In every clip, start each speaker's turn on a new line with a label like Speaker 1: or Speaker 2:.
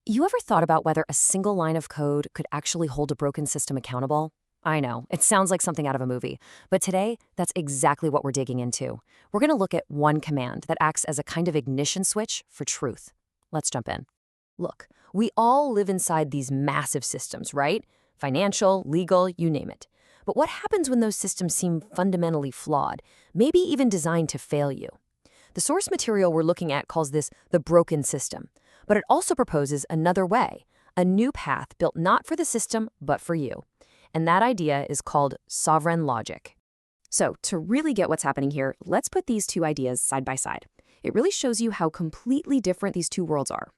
Speaker 1: You ever thought about whether a single line of code could actually hold a broken system accountable? I know, it sounds like something out of a movie, but today, that's exactly what we're digging into. We're going to look at one command that acts as a kind of ignition switch for truth. Let's jump in. Look, we all live inside these massive systems, right? Financial, legal, you name it. But what happens when those systems seem fundamentally flawed, maybe even designed to fail you? The source material we're looking at calls this the broken system, but it also proposes another way, a new path built not for the system, but for you. And that idea is called sovereign logic. So, to really get what's happening here, let's put these two ideas side by side. It really shows you how completely different these two worlds are.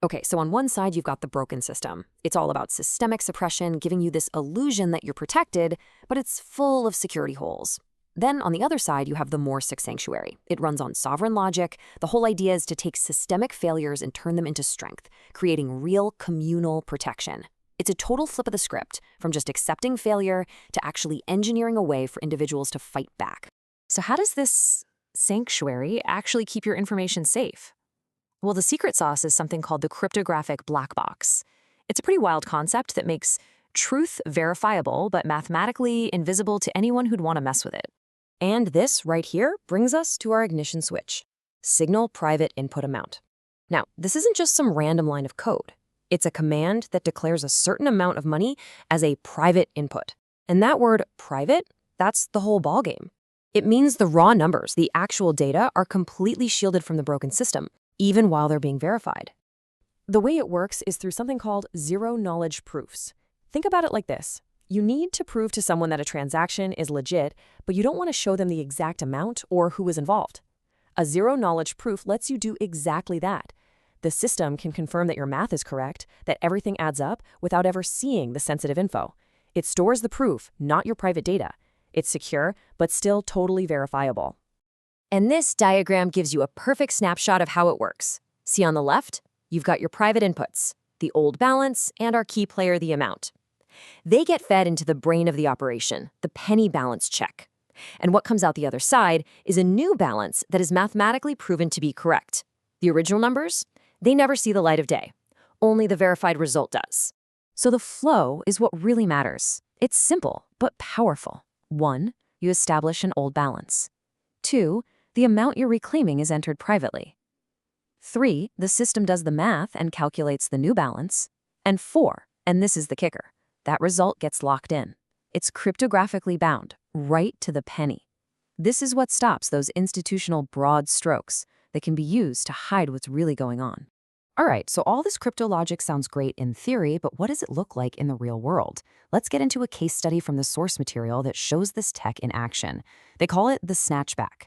Speaker 1: Okay, so on one side, you've got the broken system. It's all about systemic suppression, giving you this illusion that you're protected, but it's full of security holes. Then on the other side, you have the more sick sanctuary. It runs on sovereign logic. The whole idea is to take systemic failures and turn them into strength, creating real communal protection. It's a total flip of the script, from just accepting failure to actually engineering a way for individuals to fight back. So how does this sanctuary actually keep your information safe? Well, the secret sauce is something called the cryptographic black box. It's a pretty wild concept that makes truth verifiable, but mathematically invisible to anyone who'd want to mess with it. And this right here brings us to our ignition switch, signal private input amount. Now, this isn't just some random line of code. It's a command that declares a certain amount of money as a private input. And that word private, that's the whole ballgame. It means the raw numbers, the actual data, are completely shielded from the broken system, even while they're being verified. The way it works is through something called zero-knowledge proofs. Think about it like this. You need to prove to someone that a transaction is legit, but you don't want to show them the exact amount or who was involved. A zero-knowledge proof lets you do exactly that. The system can confirm that your math is correct, that everything adds up, without ever seeing the sensitive info. It stores the proof, not your private data. It's secure, but still totally verifiable. And this diagram gives you a perfect snapshot of how it works. See on the left? You've got your private inputs, the old balance, and our key player, the amount. They get fed into the brain of the operation, the penny balance check. And what comes out the other side is a new balance that is mathematically proven to be correct. The original numbers? They never see the light of day. Only the verified result does. So the flow is what really matters. It's simple, but powerful. 1, you establish an old balance. 2, the amount you're reclaiming is entered privately. 3, the system does the math and calculates the new balance. And 4, and this is the kicker, that result gets locked in. It's cryptographically bound, right to the penny. This is what stops those institutional broad strokes that can be used to hide what's really going on. All right, so all this crypto logic sounds great in theory, but what does it look like in the real world? Let's get into a case study from the source material that shows this tech in action. They call it the snatchback.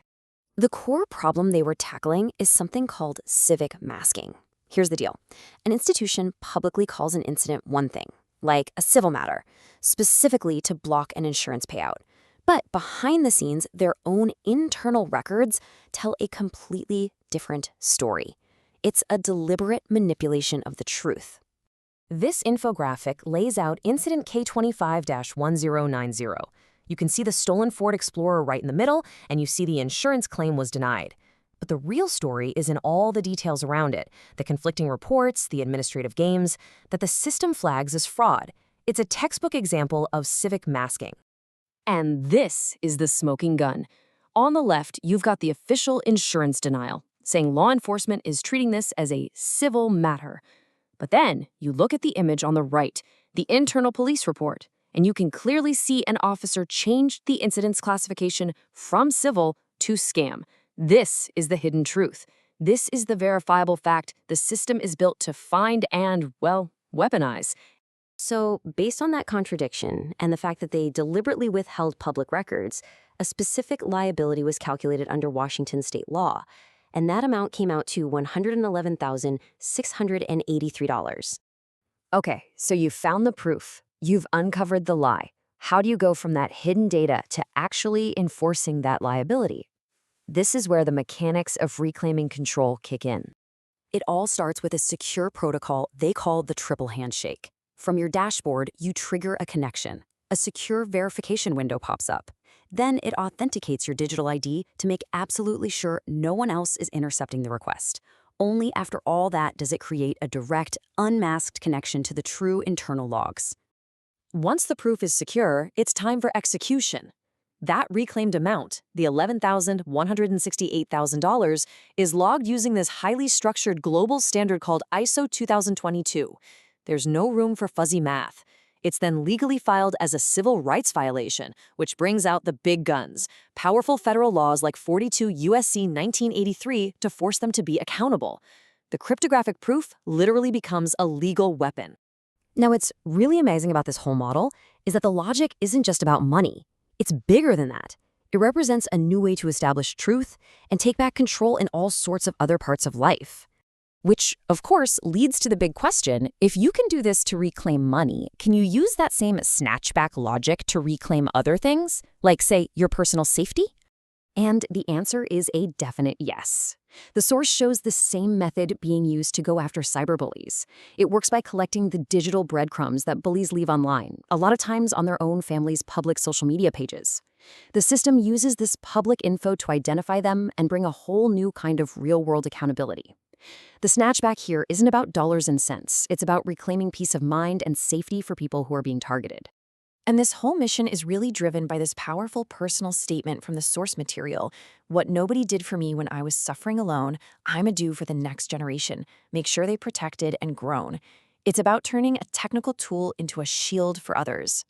Speaker 1: The core problem they were tackling is something called civic masking. Here's the deal. An institution publicly calls an incident one thing, like a civil matter, specifically to block an insurance payout. But behind the scenes, their own internal records tell a completely different story. It's a deliberate manipulation of the truth. This infographic lays out incident K25-1090. You can see the stolen Ford Explorer right in the middle, and you see the insurance claim was denied. But the real story is in all the details around it, the conflicting reports, the administrative games, that the system flags as fraud. It's a textbook example of civic masking. And this is the smoking gun. On the left, you've got the official insurance denial, saying law enforcement is treating this as a civil matter. But then you look at the image on the right, the internal police report, and you can clearly see an officer changed the incident's classification from civil to scam. This is the hidden truth. This is the verifiable fact the system is built to find and, well, weaponize. So, based on that contradiction and the fact that they deliberately withheld public records, a specific liability was calculated under Washington state law, and that amount came out to $111,683. Okay, so you've found the proof. You've uncovered the lie. How do you go from that hidden data to actually enforcing that liability? This is where the mechanics of reclaiming control kick in. It all starts with a secure protocol they call the triple handshake. From your dashboard, you trigger a connection. A secure verification window pops up. Then it authenticates your digital ID to make absolutely sure no one else is intercepting the request.
Speaker 2: Only after all that does it create a direct, unmasked connection to the true internal logs.
Speaker 1: Once the proof is secure, it's time for execution. That reclaimed amount, the $11,168,000, is logged using this highly structured global standard called ISO 2022. There's no room for fuzzy math. It's then legally filed as a civil rights violation, which brings out the big guns, powerful federal laws like 42 USC 1983 to force them to be accountable. The cryptographic proof literally becomes a legal weapon. Now, what's really amazing about this whole model is that the logic isn't just about money. It's bigger than that. It represents a new way to establish truth and take back control in all sorts of other parts of life. Which, of course, leads to the big question, if you can do this to reclaim money, can you use that same snatchback logic to reclaim other things, like, say, your personal safety? And the answer is a definite yes. The source shows the same method being used to go after cyberbullies. It works by collecting the digital breadcrumbs that bullies leave online, a lot of times on their own family's public social media pages. The system uses this public info to identify them and bring a whole new kind of real-world accountability. The snatchback here isn't about dollars and cents. It's about reclaiming peace of mind and safety for people who are being targeted. And this whole mission is really driven by this powerful personal statement from the source material. What nobody did for me when I was suffering alone, I'ma do for the next generation. Make sure they protected and grown. It's about turning a technical tool into a shield for others.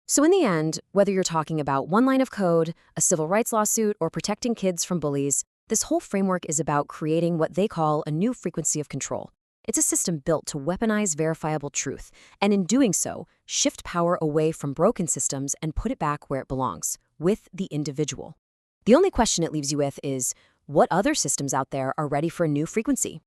Speaker 1: So in the end, whether you're talking about one line of code, a civil rights lawsuit, or protecting kids from bullies, this whole framework is about creating what they call a new frequency of control. It's a system built to weaponize verifiable truth, and in doing so, shift power away from broken systems and put it back where it belongs, with the individual. The only question it leaves you with is, what other systems out there are ready for a new frequency?